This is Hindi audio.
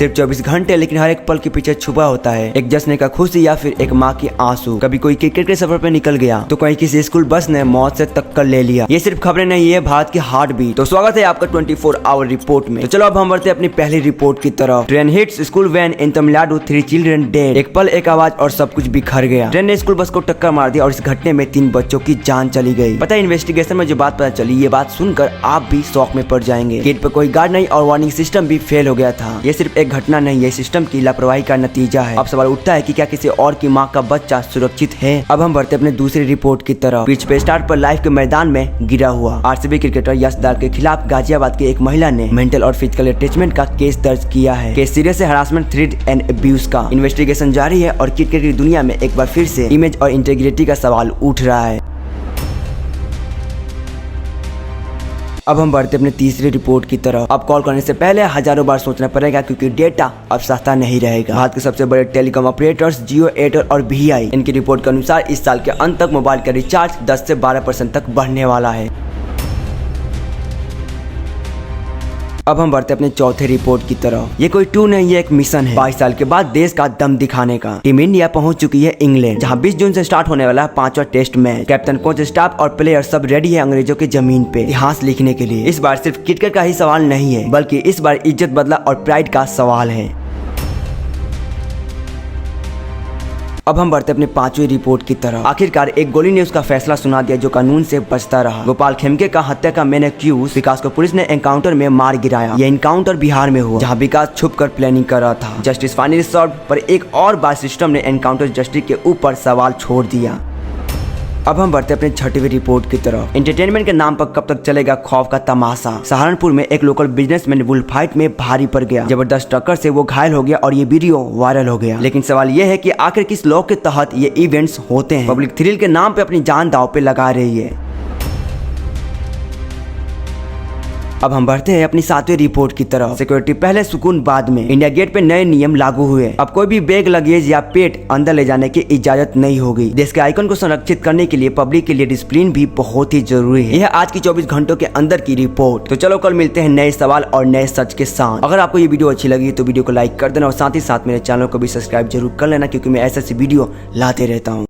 सिर्फ 24 घंटे, लेकिन हर एक पल के पीछे छुपा होता है एक जश्न का खुशी या फिर एक माँ की आंसू। कभी कोई क्रिकेट के सफर पे निकल गया तो कहीं किसी स्कूल बस ने मौत से टक्कर ले लिया। ये सिर्फ खबरें नहीं, ये भारत की हार्ट बीट। तो स्वागत है आपका 24 आवर रिपोर्ट में। तो चलो अब हम बढ़ते अपनी पहली रिपोर्ट की तरफ। ट्रेन हिट्स स्कूल वैन इन तमिलनाडु, 3 चिल्ड्रन डेड। एक पल, एक आवाज और सब कुछ बिखर गया। ट्रेन ने स्कूल बस को टक्कर मार दिया और इस घटने में 3 बच्चों की जान चली गई। पता है, इन्वेस्टिगेशन में जो बात पता चली, ये बात सुनकर आप भी शौक में पड़ जाएंगे। गेट पे कोई गार्ड नहीं और वार्निंग सिस्टम भी फेल हो गया था। ये सिर्फ एक घटना नहीं है, सिस्टम की लापरवाही का नतीजा है। अब सवाल उठता है कि क्या किसी और की माँ का बच्चा सुरक्षित है? अब हम बढ़ते अपने दूसरी रिपोर्ट की तरफ। पिच पे स्टार्ट पर लाइफ के मैदान में गिरा हुआ आरसीबी क्रिकेटर यश दाल के खिलाफ गाजियाबाद की एक महिला ने मेंटल और फिजिकल अटैचमेंट का केस दर्ज किया है। केस सीरियस है, हरासमेंट, थ्रेट एंड अब्यूज का। इन्वेस्टिगेशन जारी है और क्रिकेट की दुनिया में एक बार फिर से इमेज और इंटीग्रिटी का सवाल उठ रहा है। अब हम बढ़ते अपने तीसरी रिपोर्ट की तरफ। अब कॉल करने से पहले हजारों बार सोचना पड़ेगा, क्योंकि डेटा अब सस्ता नहीं रहेगा। भारत के सबसे बड़े टेलीकॉम ऑपरेटर्स जियो, एयरटेल और VI, इनकी रिपोर्ट के अनुसार इस साल के अंत तक मोबाइल का रिचार्ज 10 से 12% तक बढ़ने वाला है। अब हम बढ़ते अपने चौथे रिपोर्ट की तरफ। ये कोई टू नहीं, ये एक मिशन है। 22 साल के बाद देश का दम दिखाने का। टीम इंडिया पहुंच चुकी है इंग्लैंड, जहां 20 जून से स्टार्ट होने वाला 5वां test match. Captain, coach, staff और प्लेयर सब रेडी है अंग्रेजों की जमीन पे इतिहास लिखने के लिए। इस बार सिर्फ क्रिकेट का ही सवाल नहीं है, बल्कि इस बार इज्जत, बदला और प्राइड का सवाल है। अब हम बढ़ते अपने 5वीं रिपोर्ट की तरफ। आखिरकार एक गोली ने उसका फैसला सुना दिया जो कानून से बचता रहा। गोपाल खेमके का हत्या का मेन एक्यूज विकास को पुलिस ने एनकाउंटर में मार गिराया। यह एनकाउंटर बिहार में हुआ, जहां विकास छुपकर प्लानिंग कर रहा था। जस्टिस फाइनली सर्व्ड, पर एक और बार सिस्टम ने एनकाउंटर जस्टिस के ऊपर सवाल छोड़ दिया। अब हम बढ़ते अपने 6वीं रिपोर्ट की तरफ। एंटरटेनमेंट के नाम पर कब तक चलेगा खौफ का तमाशा? सहारनपुर में एक लोकल बिजनेसमैन बुल फाइट में भारी पड़ गया। जबरदस्त टक्कर से वो घायल हो गया और ये वीडियो वायरल हो गया। लेकिन सवाल ये है कि आखिर किस लॉ के तहत ये इवेंट्स होते हैं? पब्लिक थ्रिल के नाम पे अपनी जान दांव पे लगा रही है। अब हम बढ़ते हैं अपनी 7वीं रिपोर्ट की तरफ। सिक्योरिटी पहले, सुकून बाद में। इंडिया गेट पे नए नियम लागू हुए। अब कोई भी बैग, लगेज या पेट अंदर ले जाने की इजाजत नहीं होगी। देश के आइकन को संरक्षित करने के लिए पब्लिक के लिए डिसिप्लिन भी बहुत ही जरूरी है। यह आज की 24 घंटों के अंदर की रिपोर्ट। तो चलो कल मिलते हैं नए सवाल और नए सच के साथ। अगर आपको ये वीडियो अच्छी लगी तो वीडियो को लाइक कर देना और साथ ही साथ मेरे चैनल को भी सब्सक्राइब जरूर कर लेना, क्योंकि मैं ऐसे वीडियो लाते रहता हूँ।